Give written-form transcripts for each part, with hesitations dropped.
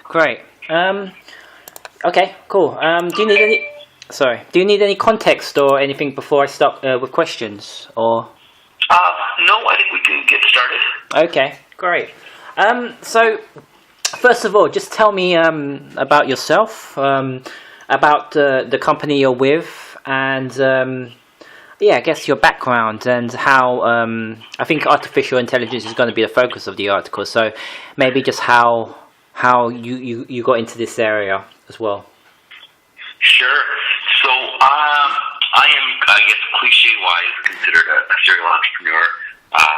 Great. Okay, cool. Do you need any? Sorry. Do you need any context or anything before I start with questions? Or No, I think we can get started. okay, great. So first of all, just tell me about yourself, about the company you're with, and yeah, I guess your background and how I think artificial intelligence is going to be the focus of the article. So maybe just how you got into this area as well. Sure. So I am, I guess, cliche-wise, considered a serial entrepreneur.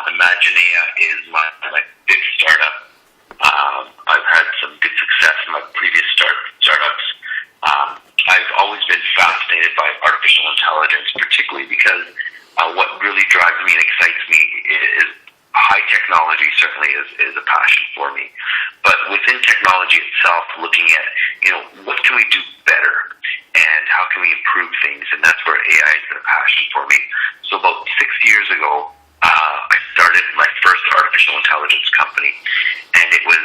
Imaginea is my big startup. I've had some good success in my previous startups. I've always been fascinated by artificial intelligence, particularly because what really drives me and excites me is high technology. Certainly is a passion for me. But within technology itself, looking at what can we do better and how can we improve things, and that's where AI has been a passion for me. So about 6 years ago, I started my first artificial intelligence company, and it was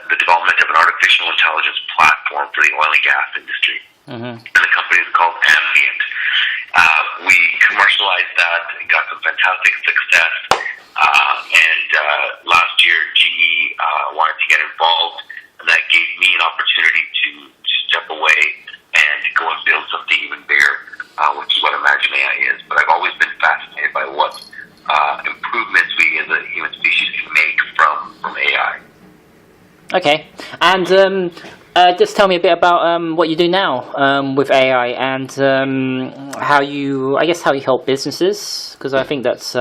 the development of an artificial intelligence platform for the oil and gas industry. Mm-hmm. And the company is called Ambient. We commercialized that and got some fantastic success. And last year, GE wanted to get involved, and that gave me an opportunity to step away and go and build something even bigger, which is what Imaginea is. But I've always been fascinated by what improvements we as a human species can make from AI. Okay, and just tell me a bit about what you do now with AI and how you help businesses, because I think that's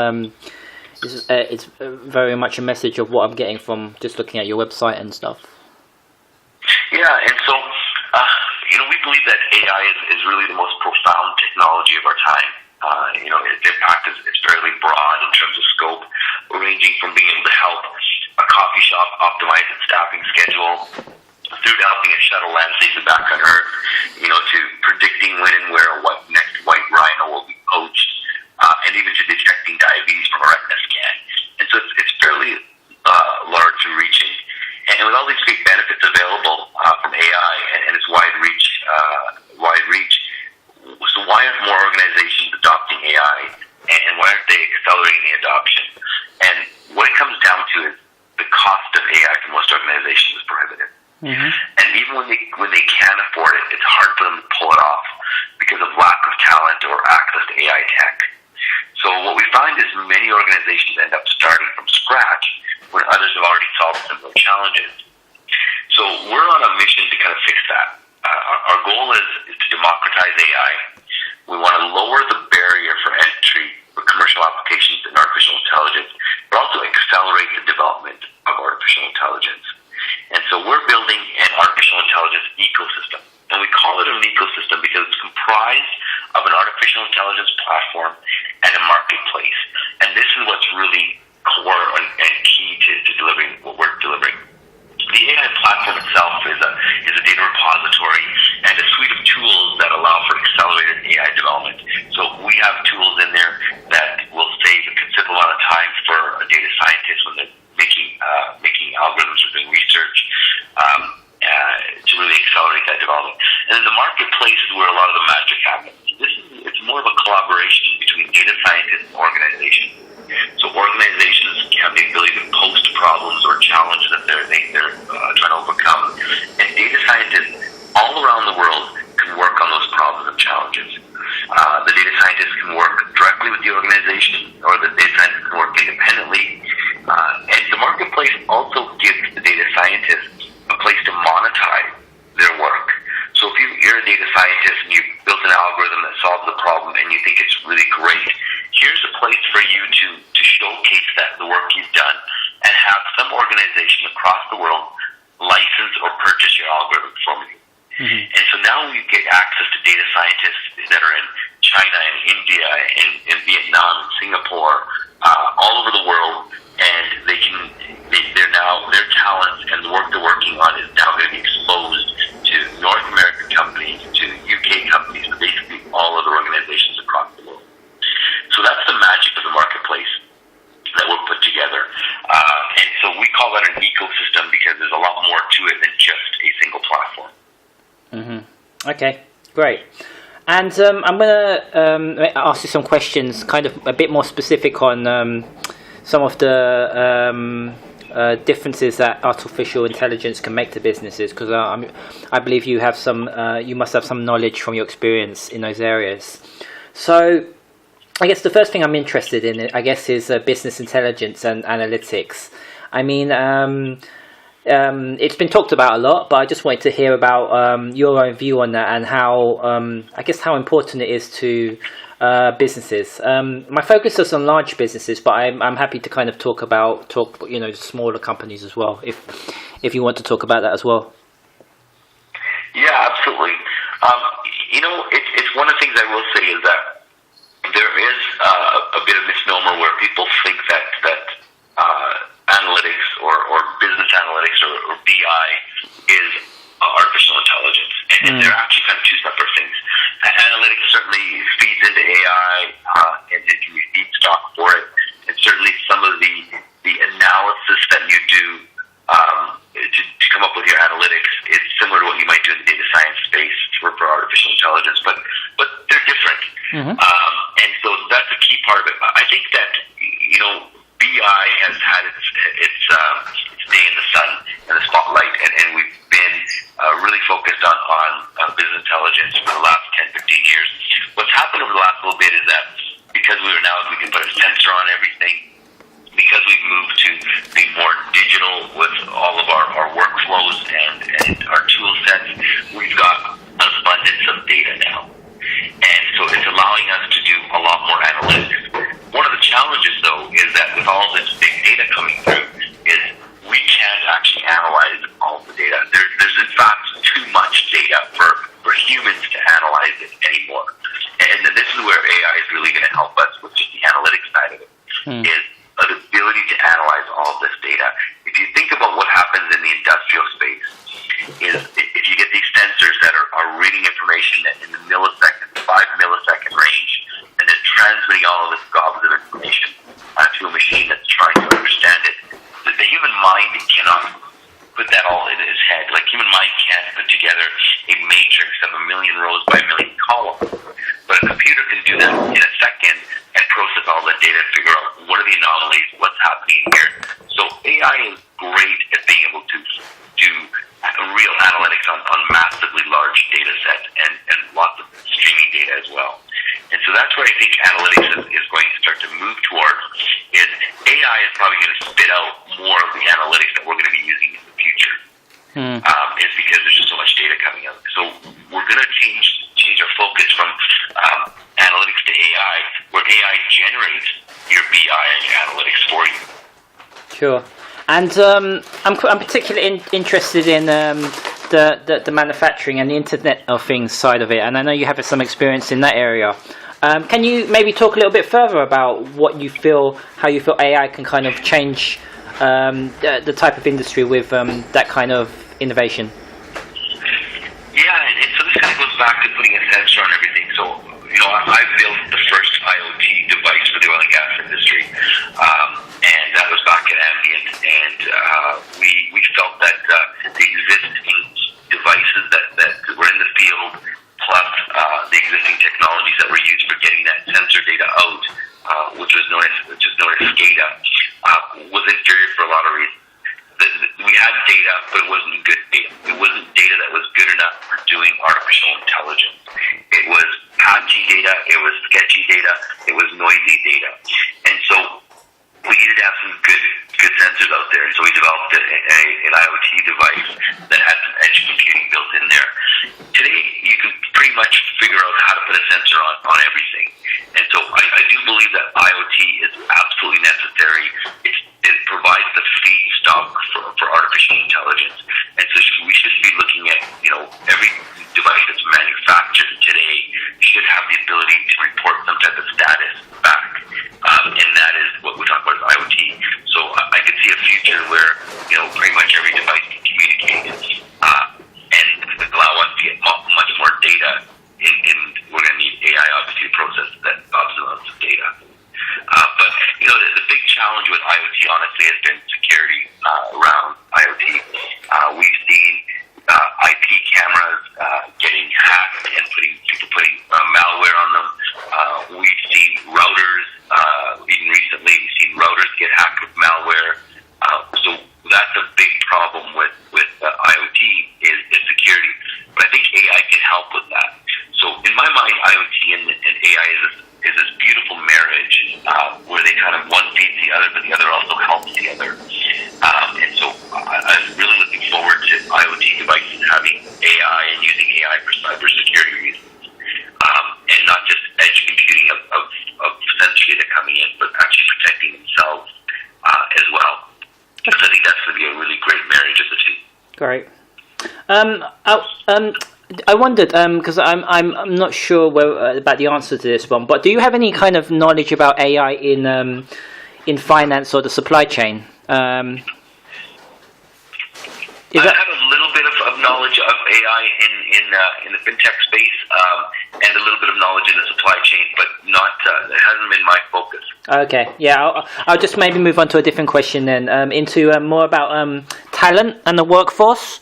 it's very much a message of what I'm getting from just looking at your website and stuff. Yeah, and so we believe that AI is really the most profound technology of our time. Its impact is fairly broad in terms of scope, ranging from being able to help a coffee shop optimize its staffing schedule, through to helping it shuttle land safely back on Earth, to predicting when and where what next white rhino will be poached, and even to detecting diabetes from a retina scan. And so it's fairly large and reaching. And with all these great benefits available from AI and its wide reach, so why aren't more organizations adopting AI, and why aren't they accelerating the adoption? And what it comes down to is the cost of AI for most organizations is prohibitive. Mm-hmm. And even when they can afford it, it's hard for them to pull it off because of lack of talent or access to AI tech. So what we find is many organizations end up starting from scratch when others have already solved similar challenges. So we're on a mission to kind of fix that. Our goal is to democratize AI. We want to lower the barrier for entry for commercial applications in artificial intelligence, but also accelerate the development of artificial intelligence. And so we're building an artificial intelligence ecosystem. And we call it an ecosystem because it's comprised of an artificial intelligence platform and a marketplace. And this is what's really core and key to delivering what we're delivering. The AI platform itself is a data repository and a suite of tools that allow for accelerated AI development. So we have tools in there that will save a considerable amount of time for a data scientist when they're making algorithms or doing research to really accelerate that development. And then the marketplace is where a lot of the magic happens. It's more of a collaboration between data scientists and organizations. So organizations have the ability to post problems or challenges that they're trying to overcome, and data scientists all around the world can work on those problems and challenges. The data scientists can work directly with the organization, or the data scientists can work independently. And the marketplace also gives the data scientists a place to monetize their work. So if you're a data scientist and you've built an algorithm that solves a problem and you think it's really great, here's a place for you to showcase the work you've done and have some organization across the world license or purchase your algorithm from you. Mm-hmm. And so now we get access to data scientists that are in China and India and Vietnam and Singapore, all over the world, and their talents and the work they're working on is now going to be exposed to North American companies, to UK companies, and basically all other organizations across the world. So that's the magic of the marketplace that we'll put together. And so we call that an ecosystem because there's a lot more to it than just Okay, great. And I'm going to ask you some questions, kind of a bit more specific on some of the differences that artificial intelligence can make to businesses, because I believe you have you must have some knowledge from your experience in those areas. So, I guess the first thing I'm interested in, I guess, is business intelligence and analytics. I mean, it's been talked about a lot, but I just wanted to hear about your own view on that and how, I guess, how important it is to businesses. My focus is on large businesses, but I'm happy to kind of talk smaller companies as well, if you want to talk about that as well. Yeah, absolutely. It's one of the things I will say is that there is a bit of misnomer where people think that analytics or business analytics or BI is artificial intelligence, and they're actually kind of two separate things. Analytics certainly feeds into AI, and it can be feedstock for it, and certainly some of the analysis that you do to come up with your analytics is similar to what you might do in the data science space for artificial intelligence, but they're different. And so that's a key part of it. I think that BI has had its day in the sun and the spotlight, and we've been really focused on business intelligence for the last 10, 15 years. What's happened over the last little bit is that because we can put a sensor on everything, because we've moved to being more digital with all of our workflows and our tool sets, we've got an abundance of data now. And so it's allowing us to do a lot more analytics. One of the challenges, though, is that with all this big data coming through, is we can't actually analyze all of the data. There's in fact too much data for humans to analyze it anymore. And this is where AI is really going to help us with just the analytics side of it, is the ability to analyze all of this data. If you think about what happens in the industrial space, is if you get these sensors that are reading information in the 5 millisecond range, and then transmitting all of this gobs of information to a machine that's trying to understand it, the human mind cannot put that all in his head. Like, human mind can't put together a matrix of 1 million rows by 1 million columns, but a computer can do that in a second and process all that data and figure out what are the anomalies, what's happening here. So AI is great at being able to do real analytics on massively large data sets and lots of streaming data as well. And so that's where I think analytics is going to start to move towards, is AI is probably going to spit out more of the analytics that we're going to be using in the future. Is because there's just so much data coming out. So we're going to change our focus from analytics to AI, where AI generates your BI and your analytics for you. Sure. And I'm particularly interested in the manufacturing and the Internet of Things side of it, and I know you have some experience in that area. Can you maybe talk a little bit further about how you feel AI can kind of change the type of industry with that kind of innovation? Yeah, and so this kind of goes back to putting a sensor on everything. So, I built the first IoT device for the oil and gas industry, and that was back at Ambient, and we felt that the existing devices that were in the field, plus the existing technologies that were used for getting that sensor data out, which was known as SCADA, was inferior for a lot of reasons. We had data, but it wasn't good data. It wasn't data that was good enough for doing artificial intelligence. It was patchy data, it was sketchy data, it was noisy data. And so we needed to have some good sensors out there. And so we developed an IoT device AI is this beautiful marriage where they kind of one feeds the other, but the other also helps the other. And so I'm really looking forward to IoT devices having AI and using AI for cybersecurity reasons, and not just edge computing of sensor data coming in, but actually protecting themselves as well. So I think that's going to be a really great marriage of the two. Great. I wondered because I'm not sure about the answer to this one, but do you have any kind of knowledge about AI in finance or the supply chain? I have a little bit of knowledge of AI in the fintech space, and a little bit of knowledge in the supply chain, but not it hasn't been my focus. Okay, yeah, I'll just maybe move on to a different question then, into more about talent and the workforce,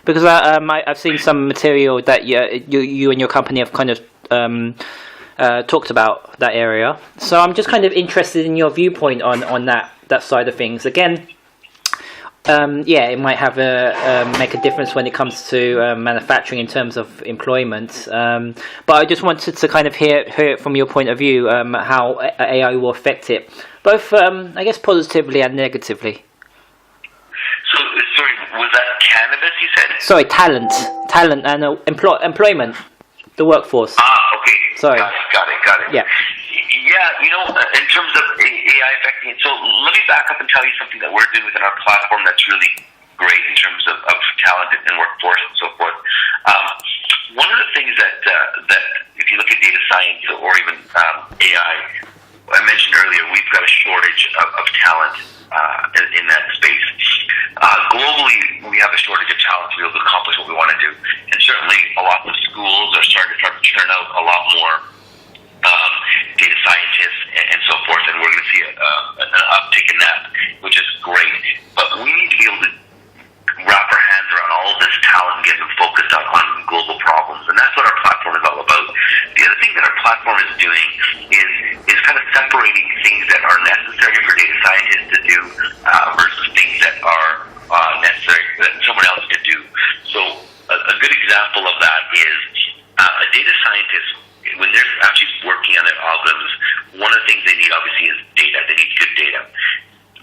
because I've seen some material that you and your company have kind of talked about that area. So I'm just kind of interested in your viewpoint on that side of things. Again, it might have make a difference when it comes to manufacturing in terms of employment. But I just wanted to kind of hear it from your point of view, how AI will affect it, both I guess positively and negatively. So, sorry, was that cannabis you said? Sorry, talent and employment, the workforce. Okay. Sorry. Got it. Yeah. Yeah, in terms of AI affecting it, so let me back up and tell you something that we're doing within our platform that's really great in terms of talent and workforce and so forth. One of the things that if you look at data science or even AI, I mentioned earlier, we've got a shortage of talent in that space. Globally, we have a shortage of talent to be able to accomplish what we want to do. And certainly a lot of schools are starting to churn out a lot more data scientists and so forth, and we're going to see an uptick in that, which is great. But we need to be able to wrap our hands around all of this talent and get them focused on global problems, and that's what our platform is all about. The other thing that our platform is doing is kind of separating things that are necessary for data scientists to do versus things that are necessary that someone else could do. So a good example of that is a data scientist, when they're actually working on their algorithms, one of the things they need obviously is data. They need good data.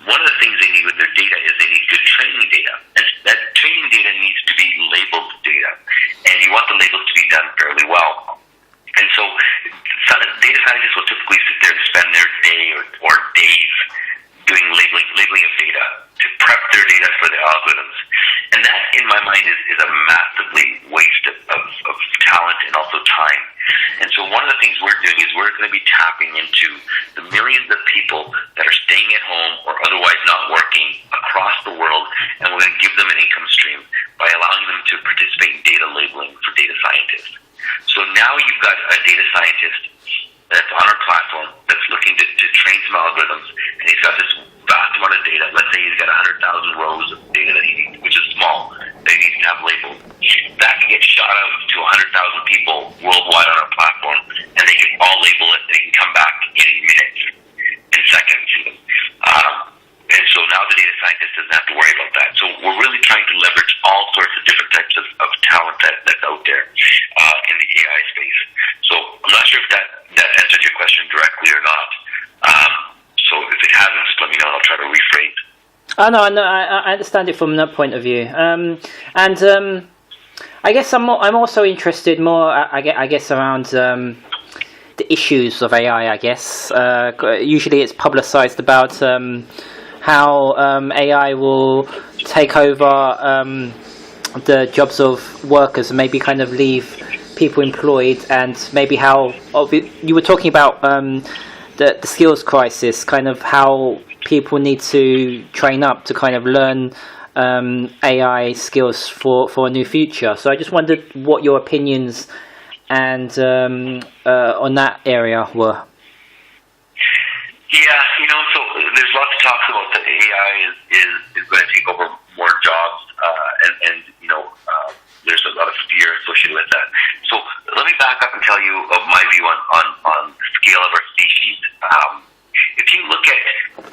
One of the things they need with their data is they need good training data. And that training data needs to be labeled data. And you want the labels to be done fairly well. And so data scientists will typically sit there and spend their day or days doing labeling of data to prep their data for the algorithms. And that, in my mind, is a massively waste of talent and also time. And so one of the things we're doing is we're going to be tapping into the millions of people that are staying at home or otherwise not working across the world, and we're going to give them an income stream by allowing them to participate in data labeling for data scientists. So now you've got a data scientist that's on our platform that's looking to train some algorithms, and he's got this vast amount of data. Let's say he's got 100,000 rows of data that he needs, which is small, that he needs to have labeled. That can get shot out to 100,000 people worldwide on our platform, and they can all label it, and they can come back in minutes, in seconds. And so now the data scientist doesn't have to worry about that. So we're really trying to leverage all sorts of different types of talent that's out there in the AI space. So I'm not sure if that answered your question directly or not. So if it hasn't, just let me know and I'll try to rephrase. No, I understand it from that point of view. I guess I'm also interested more, I guess, around the issues of AI, I guess. Usually it's publicized about how AI will take over the jobs of workers and maybe kind of leave people employed, and maybe how you were talking about the skills crisis, kind of how people need to train up to kind of learn AI skills for a new future. So I just wondered what your opinions and on that area were. Yeah, so there's lots of talks about that AI is going to take over more jobs, and there's a lot of fear associated with that. So let me back up and tell you of my view on the scale of our species. If you look at,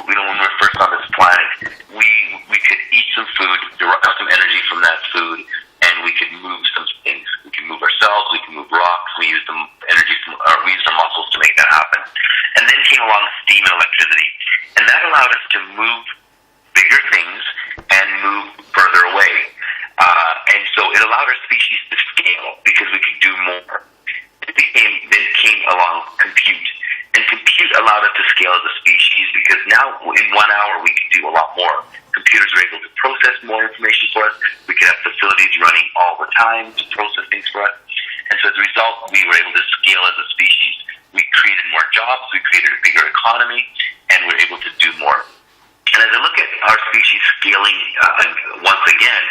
when we were first on this planet, we could eat some food, derive some energy from that food, and we could move some things. We could move ourselves, we could move rocks, we use our muscles to make steam and electricity. And that allowed us to move bigger things and move further away. And so it allowed our species to scale because we could do more. Then came along compute. And compute allowed us to scale as a species because now in 1 hour we can do a lot more. Computers are able to process more information for us. We could have facilities running all the time to process things for us. And so as a result, we were able to scale as a species. We created more jobs, we created a bigger economy, and we're able to do more. And as I look at our species scaling once again,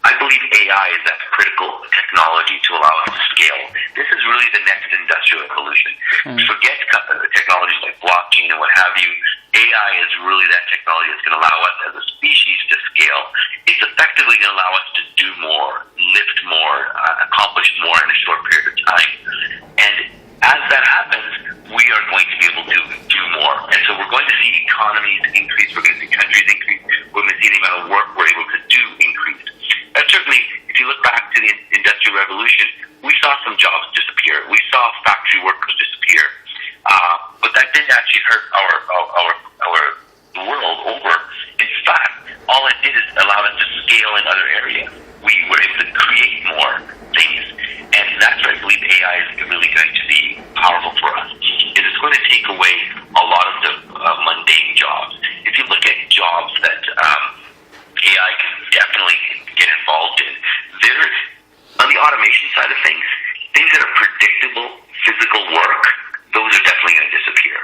I believe AI is that critical technology to allow us to scale. This is really the next industrial evolution. Forget technologies like blockchain and what have you. AI is really that technology that's going to allow us as a species to scale. It's effectively going to allow us to do more, lift more, accomplish more in a short period of time. And as that happens, we are going to be able to do more. And so we're going to see economies increase. We're going to see countries increase. We're going to see the amount of work we're able to do increase. And certainly, if you look back to the Industrial Revolution, we saw some jobs disappear. We saw factory workers disappear. But that didn't actually hurt the world over. In fact, all it did is allow us to scale in other areas. We were able to create more things. And that's where I believe AI is really going to be powerful for us. It's going to take away a lot of the mundane jobs. If you look at jobs that AI can definitely get involved in, on the automation side of things that are predictable physical work, those are definitely going to disappear.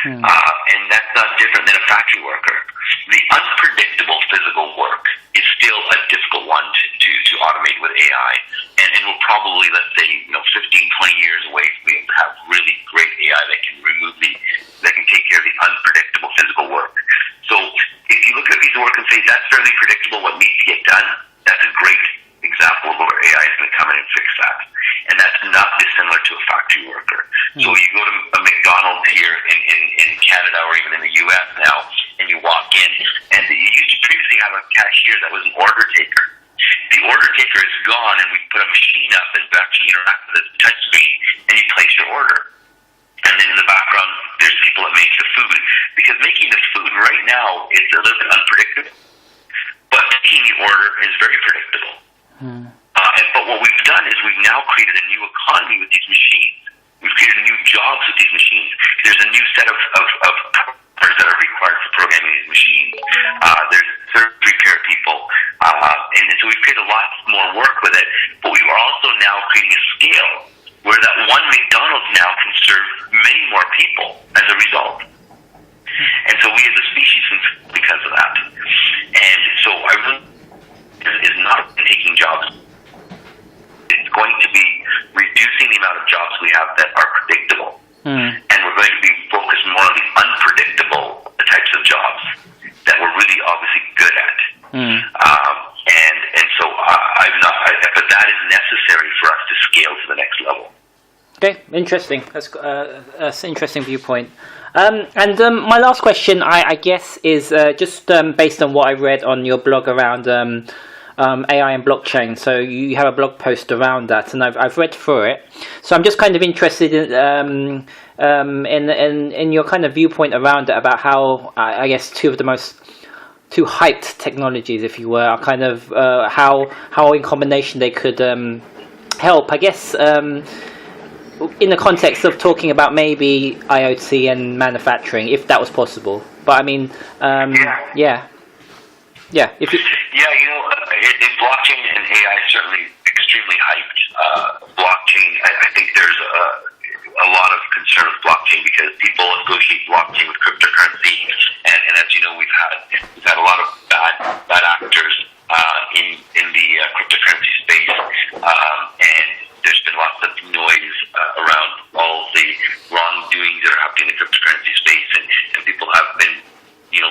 And that's not different than a factory worker. The unpredictable physical work is still a difficult one to automate with AI. And we'll probably, let's say, 15, 20 years away from being able to have really great AI that can take care of the unpredictable physical work. So if you look at a piece of work and say, that's fairly predictable what needs to get done, that's a great example of where AI is going to come in and fix that. And that's not dissimilar to a factory worker. So you go to a McDonald's here in Canada or even in the U.S. now, and you walk in, and you used to previously have a cashier that was an order taker. The order taker is gone, and we put a machine up that actually interacts with a touch screen, and you place your order. And then in the background, there's people that make the food. Because making the food right now is a little bit unpredictable. But taking the order is very predictable. But what we've done is we've now created a new economy with these machines. We've created new jobs with these machines. There's a new set of programmers that are required for programming these machines. There's third repair people. And so we've created a lot more work with it. But we are also now creating a scale where that one McDonald's now can serve many more people as a result. And so we as a species can because of that. And so I really is not taking jobs. It's going to be reducing the amount of jobs we have that are predictable. And we're going to be focused more on the unpredictable types of jobs that we're really obviously good at. And so but that is necessary for us to scale to the next level. Okay, interesting. That's an interesting viewpoint. And my last question, I guess, is just based on what I read on your blog around AI and blockchain. So you have a blog post around that, and I've read through it. So I'm just kind of interested in your kind of viewpoint around it, about how I guess two hyped technologies, if you were, are kind of how in combination they could help. I guess. In the context of talking about maybe IoT and manufacturing, if that was possible. But I mean, yeah. If blockchain and AI is certainly extremely hyped. Blockchain, I think there's a lot of concern with blockchain because people associate blockchain with cryptocurrency, and as you know, we've had a lot of bad actors in the cryptocurrency space, and there's been lots of noise around all the wrongdoings that are happening in the cryptocurrency space, and people have been,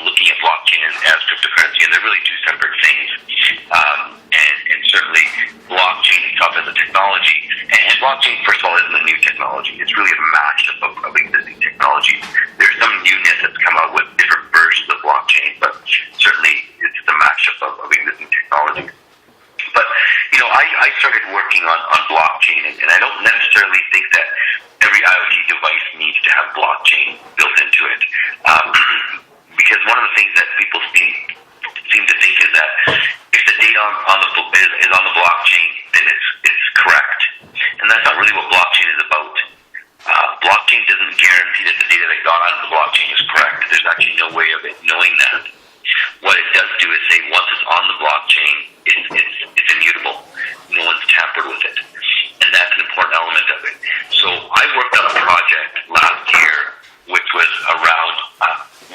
looking at blockchain as cryptocurrency, and they're really two separate things. And certainly, blockchain itself as a technology, and blockchain, first of all, isn't a new technology. It's really a mashup of existing technologies. There's some newness that's come out with different versions of blockchain, but certainly it's the mashup of existing technologies. But, I started working on blockchain, and I don't necessarily think that every IoT device needs to have blockchain built into it. Because one of the things that people seem to think is that if the data is on the blockchain, then it's correct. And that's not really what blockchain is about. Blockchain doesn't guarantee that the data that got onto the blockchain is correct. There's actually no way of it knowing that. What it does do is say once it's on the blockchain, it's immutable. No one's tampered with it. And that's an important element of it. So I worked on a project last year which was around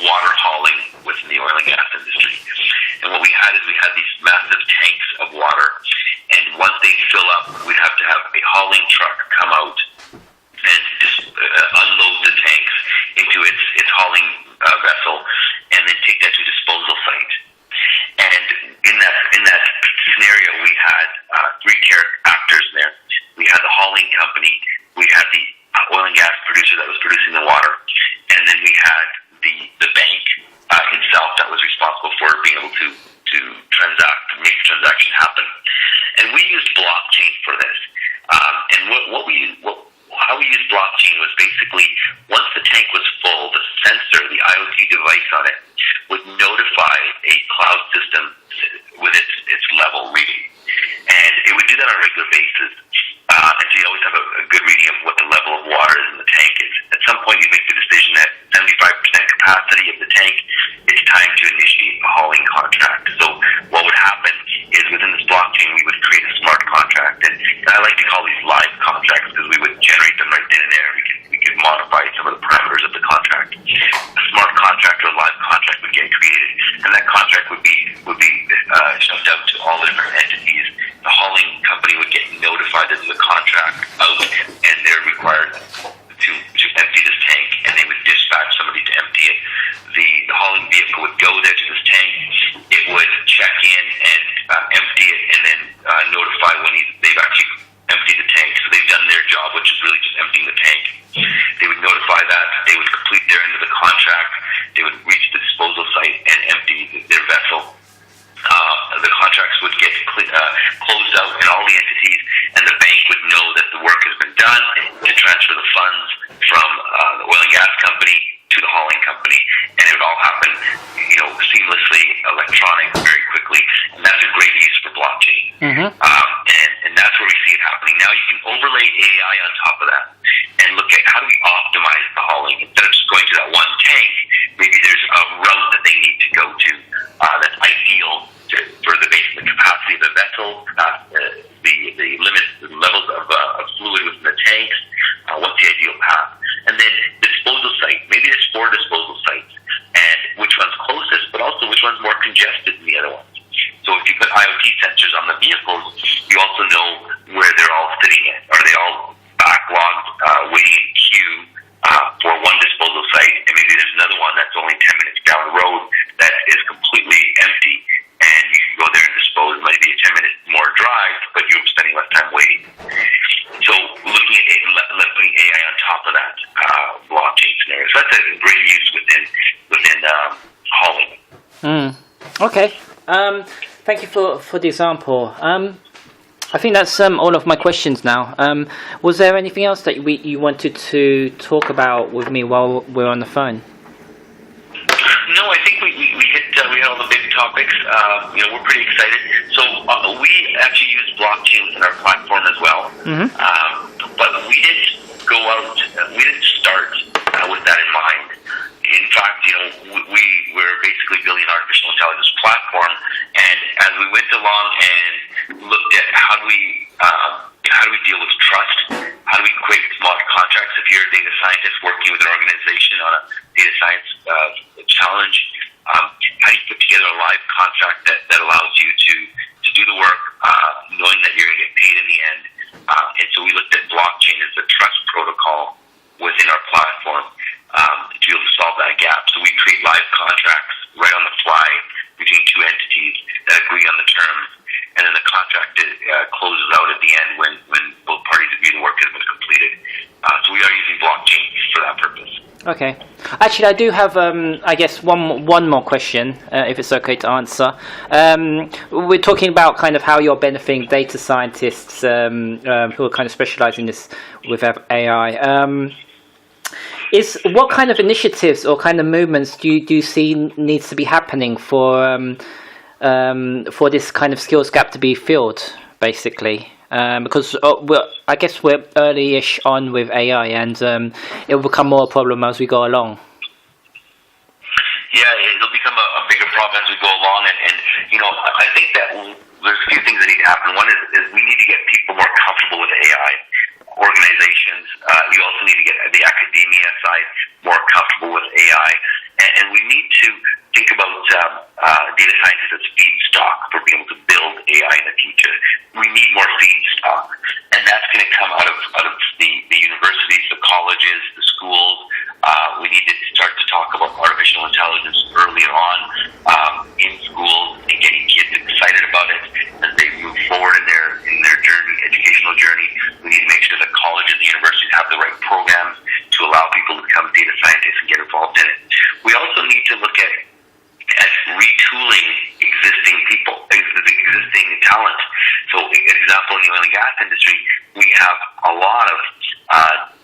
water hauling within the oil and gas industry. And what we had these massive tanks of water. And once they fill up, we'd have to have a hauling truck come out and just unload the tanks into its hauling vessel, and then take that to a disposal site. And in that scenario, we had three actors there. We had the hauling company, we had the oil and gas producer that was producing the water, and then we had the bank itself that was responsible for being able to make the transaction happen. And we used blockchain for this. And how we used blockchain was basically once the tank was full, the sensor, the IoT device on it, would notify a cloud system with its level reading. And it would do that on a regular basis. And so you always have a good reading of what the level of water is in the tank is. At some point, you make the decision that 75% capacity of the tank, it's time to initiate a hauling contract. So what would happen is within this blockchain, we would create a smart contract. And I like to call these live contracts because we would generate them right then and there. We could modify some of the parameters of the contract. A smart contract or a live contract would get created. And that contract would be shoved out to all the different entities. The hauling company would get notified that there's a contract out and they're required to empty this tank, and they would dispatch somebody to empty it. The hauling vehicle would go there to this tank. It would check in and empty it, and then notify when they've actually emptied the tank. So they've done their job, which is really just emptying the tank. They would notify that. They would complete their end of the contract. They would reach the disposal site and empty their vessel. The contracts would get closed out in all the entities, and the bank would know that the work has been done to transfer the funds from the oil and gas company to the hauling company, and it would all happen, seamlessly, electronic, very quickly, and that's a great use for blockchain. Mm-hmm. And that's where we see it happening. Now you can overlay AI on top of that and look at how do we optimize the hauling. Instead of just going to that one tank, maybe there's a route that they need to go to that's ideal for the capacity of the vessel, the limits, the levels of fluid within the tanks, what's the ideal path. And then the disposal site, maybe there's 4 disposal sites, and which one's closest, but also which one's more congested than the other ones. So if you put IoT sensors on the vehicles, you also know where they're all sitting in. Are they all backlogged, waiting in queue for one disposal site, and maybe there's another one that's only 10 minutes down the road that is completely empty, and you can go there and dispose. It might be a 10-minute more drive, but you're spending less time waiting. So looking at it, putting AI on top of that blockchain scenario. So that's a great use within hauling. Okay. Thank you for the example. I think that's all of my questions now. Was there anything else that you wanted to talk about with me while we're on the phone? No, I think we hit all the big topics. We're pretty excited. So we actually use blockchain within our platform as well. Mm-hmm. But we didn't start with that in mind. In fact, we're basically building an artificial intelligence platform, and as we went along and looked at how do we deal with trust, how do we create smart contracts. If you're a data scientist working with an organization on a data science challenge, how do you put together a live contract that allows you to do the work, knowing that you're going to get paid in the end. And so we looked at blockchain as the trust protocol within our platform to be able to solve that gap. So we create live contracts right on the fly between 2 entities that agree on the terms, and then the contract closes out at the end when both parties agree the work has been completed. So we are using blockchain for that purpose. Okay. Actually, I do have, I guess, one more question, if it's okay to answer. We're talking about kind of how you're benefiting data scientists who are kind of specialising this with AI. What kind of initiatives or kind of movements do you see needs to be happening for this kind of skills gap to be filled, basically? Because I guess we're early-ish on with AI, and it will become more a problem as we go along. Yeah, it'll become a bigger problem as we go along, and I think that there's a few things that need to happen. One is we need to get people more comfortable with AI. Organizations, you also need to get the academia side more comfortable with AI, and we need to think about data scientists as feedstock for being able to build AI in the future. We need more feedstock, and that's going to come out of the universities, the colleges, the schools. We need to start to talk about artificial intelligence early on in schools and getting kids excited about it as they move forward in their journey, educational journey. We need to make sure that colleges and universities have the right programs to allow people to become data scientists and get involved in it. We also need to look at retooling existing people, existing talent. So, example, in the oil and gas industry, we have a lot of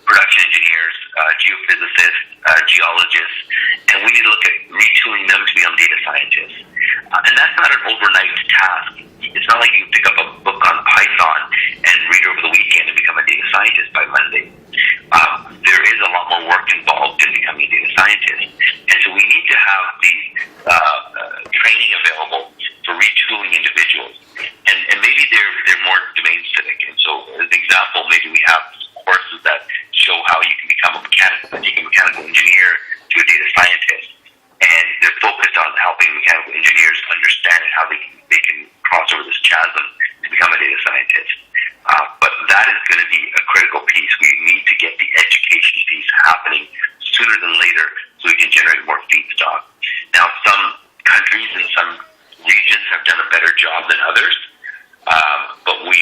production engineers, geophysicists, geologists, and we need to look at retooling them to become data scientists. And that's not an overnight task. It's not like you pick up a book on Python and read it over the weekend and become a data scientist by Monday. There is a lot more work involved in becoming a data scientist. And so we need to have the training available for retooling individuals. And maybe they're more domain specific. And so, as an example, maybe we have courses that show how you can become a mechanical engineer to a data scientist. And they're focused on helping mechanical engineers understand how they can cross over this chasm to become a data scientist. But that is going to be a critical piece. We need to get the education piece happening sooner than later so we can generate more feedstock. Now, some countries and some regions have done a better job than others, but we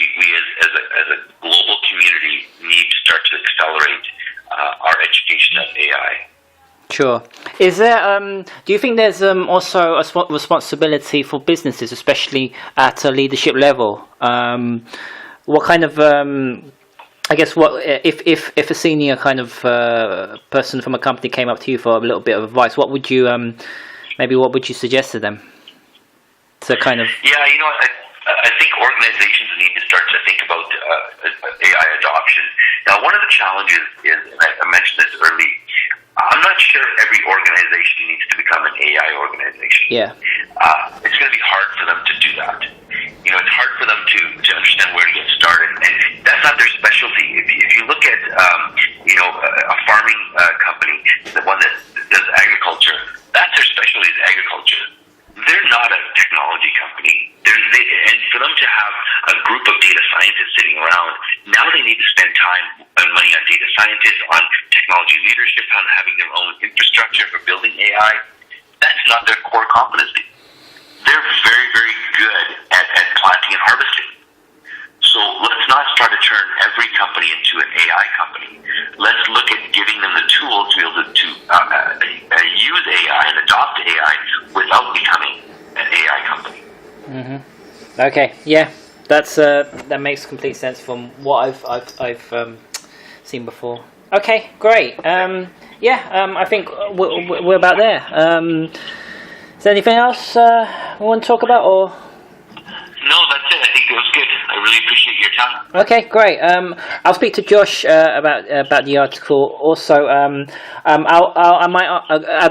as a global community need to start to accelerate our education of AI. Sure. Is there? Do you think there's also a responsibility for businesses, especially at a leadership level? What kind of? I guess what if a senior kind of person from a company came up to you for a little bit of advice, what would you what would you suggest to them? To kind of. Yeah, I think organizations need to start to think about AI adoption. Now, one of the challenges is, and I mentioned this early, I'm not sure every organization needs to become an AI organization. Yeah. It's going to be hard for them to do that. It's hard for them to understand where to get started, and that's not their specialty. If you look at, a farming company, the one that does agriculture, that's their specialty is agriculture. They're not a technology company. And for them to have a group of data scientists sitting around, now they need to spend time and money on data scientists, on technology leadership, on having their own infrastructure for building AI. That's not their core competency. They're very, very good at planting and harvesting. So let's not try to turn every company into an AI company. Let's look at giving them the tools to be able to use AI and adopt AI without becoming an AI company. Mm-hmm. Okay. Yeah, that makes complete sense from what I've seen before. Okay, great. I think we're about there. Is there anything else we want to talk about, or? No, that's it. I think it was good. I really appreciate your time. Okay, great. I'll speak to Josh about the article. Also, I'd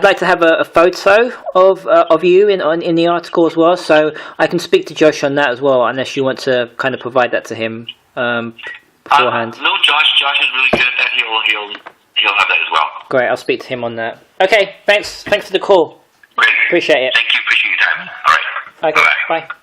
like to have a photo of you in the article as well, so I can speak to Josh on that as well. Unless you want to kind of provide that to him beforehand. No, Josh is really good at that. He'll have that as well. Great. I'll speak to him on that. Okay. Thanks for the call. Great. Appreciate it. Thank you. Appreciate your time. All right. Okay. Bye. Bye.